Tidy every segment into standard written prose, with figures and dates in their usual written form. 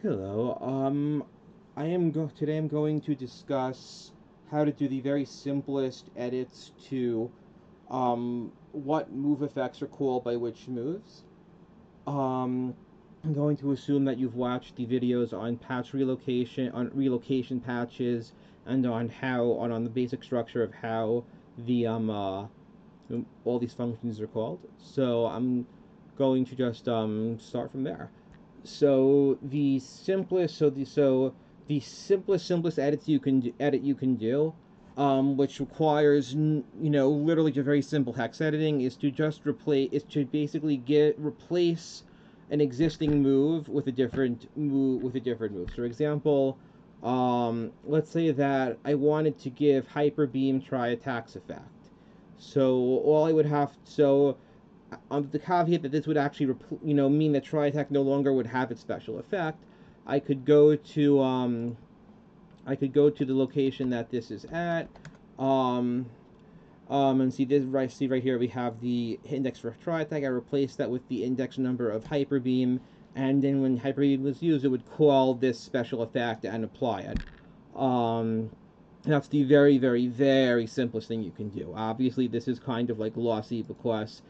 Hello. Today I'm going to discuss how to do the very simplest edits to what move effects are called by which moves. Um, I'm going to assume that you've watched the videos on on relocation patches, and on the basic structure of how the all these functions are called. So I'm going to just start from there. So the simplest edit you can do, which requires literally just very simple hex editing, is to basically get replace an existing move with a different move. For example, let's say that I wanted to give hyper beam tri attacks effect. So all I would have so the caveat that this would actually mean that Tri Attack no longer would have its special effect, I could go to the location that this is at, um, and see right here we have the index for Tri Attack. I replaced that with the index number of Hyper Beam, and then when Hyper Beam was used, it would call this special effect and apply it. That's the very, very, very simplest thing you can do. Obviously, this is kind of like lossy because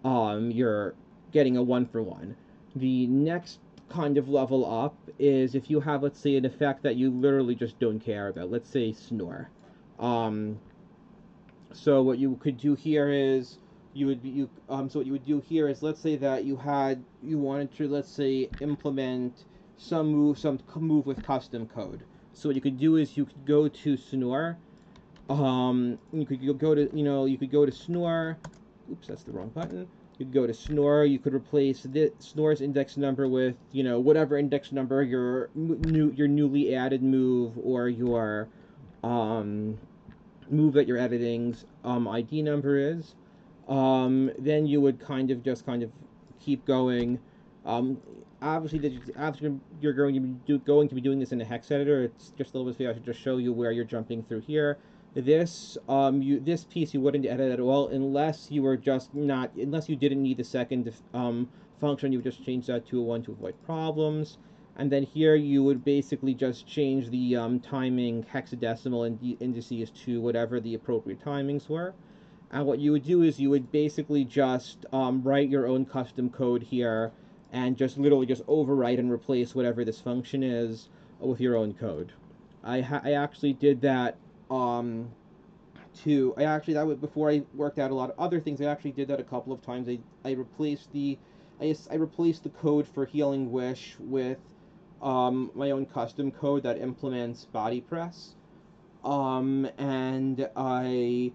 you're getting a one for one. The next kind of level up is if you have, let's say, an effect that you literally just don't care about. Let's say snore. Um, so what you could do here is you would be you so what you would do here is, let's say that you wanted to, let's say, implement some move with custom code. So what you could do is you could go to snore. You could go to you could go to snore. Oops, that's the wrong button. You could go to snore. You could replace the snore's index number with whatever index number your newly added move, or your um, move that you're editing's ID number is. Then you would kind of keep going. Um, obviously, you're going to be doing this in a hex editor. It's just a little bit fair. I should just show you where you're jumping through here. This piece you wouldn't edit at all unless you didn't need the second function. You would just change that to a one to avoid problems. And then here you would basically just change the timing hexadecimal indices to whatever the appropriate timings were. And what you would do is you would basically just write your own custom code here, and just literally just overwrite and replace whatever this function is with your own code. I actually did that I actually that was before I worked out a lot of other things. I actually did that a couple of times. I replaced the code for Healing Wish with my own custom code that implements body press. And I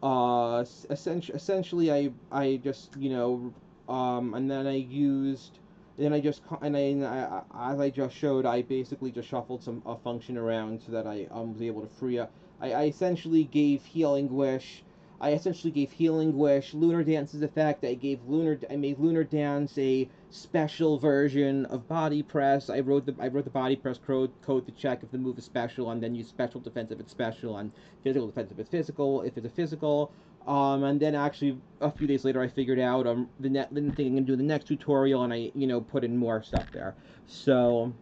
essentially I just and then I used then I just and I as I just showed, I basically just shuffled some a function around so that I was able to free up. I essentially gave Healing Wish. I essentially gave Healing Wish Lunar Dance's effect. I made Lunar Dance a special version of Body Press. I wrote the Body Press code to check if the move is special, and then use special defense if it's special, and physical defense if it's physical. If it's a physical, and then actually a few days later, I figured out the thing I'm gonna do in the next tutorial, and I put in more stuff there. So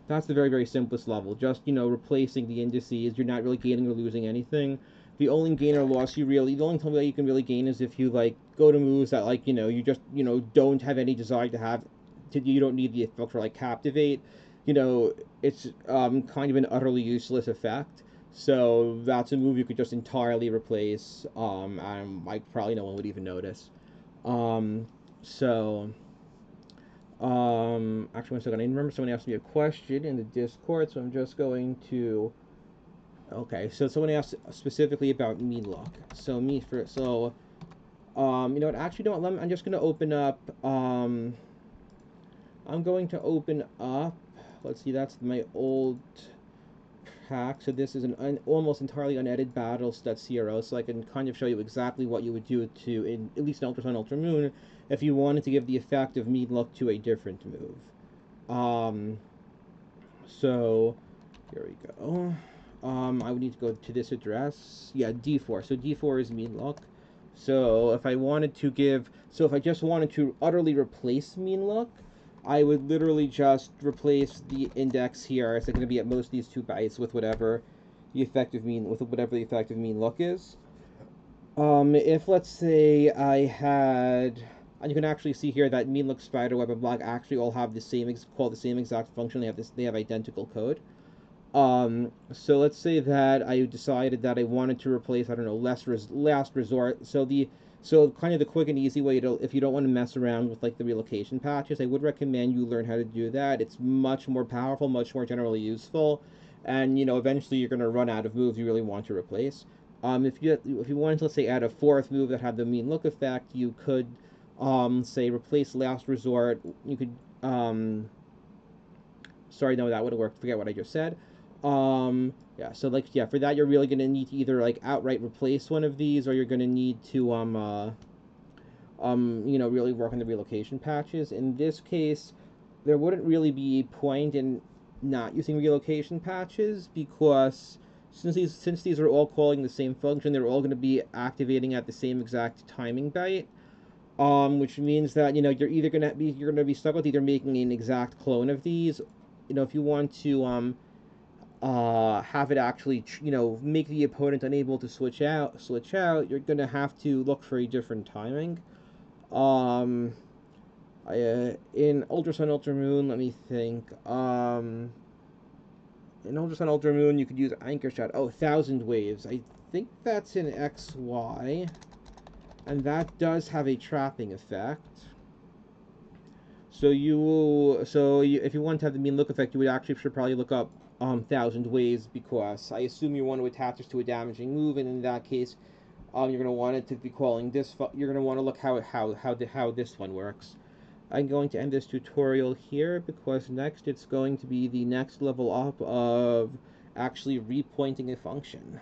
that's the very, very simplest level. Just replacing the indices. You're not really gaining or losing anything. The only time that you can really gain is if you go to moves that you just don't have any desire to have. You don't need the effect for Captivate. It's kind of an utterly useless effect. So that's a move you could just entirely replace. And probably no one would even notice. Um, so actually, one second. I remember someone asked me a question in the Discord, so I'm just going to. Okay, so someone asked specifically about mean look. So me for so you know what? Actually, no. I'm just gonna open up. I'm going to open up. Let's see. That's my old pack. So this is almost entirely unedited battle.cro. So I can kind of show you exactly what you would do to in at least in Ultra Sun, Ultra Moon, if you wanted to give the effect of mean look to a different move. So here we go. I would need to go to this address. Yeah, D4. So D4 is mean look. So if I just wanted to utterly replace mean look, I would literally just replace the index here. It's going to be at most these 2 bytes with whatever the effective mean look is. If let's say I had, and you can actually see here that mean look, spiderweb, and block actually all have the same exact function. They have identical code. So let's say that I decided that I wanted to replace, I don't know, last resort. So kind of the quick and easy way to, if you don't want to mess around with like the relocation patches, I would recommend you learn how to do that. It's much more powerful, much more generally useful, and eventually you're going to run out of moves you really want to replace. If you wanted to, let's say, add a 4th move that had the mean look effect, you could say replace last resort. You could sorry, no, that would have worked. Forget what I just said. Yeah, so like, yeah, for that you're really gonna need to either like outright replace one of these, or you're gonna need to really work on the relocation patches. In this case, there wouldn't really be a point in not using relocation patches, because since these are all calling the same function, they're all going to be activating at the same exact timing byte. Which means that you're gonna be stuck with either making an exact clone of these. If you want to have it actually make the opponent unable to switch out, you're gonna have to look for a different timing. Um, in Ultra Sun Ultra Moon, let me think. In Ultra Sun Ultra Moon, you could use Anchor Shot. Oh, 1,000 Waves. I think that's in XY, and that does have a trapping effect. If you want to have the mean look effect, you would actually should probably look up 1,000 Waves, because I assume you want to attach this to a damaging move, and in that case, you're gonna want it to be calling this. You're gonna want to look how this one works. I'm going to end this tutorial here, because next it's going to be the next level up of actually repointing a function.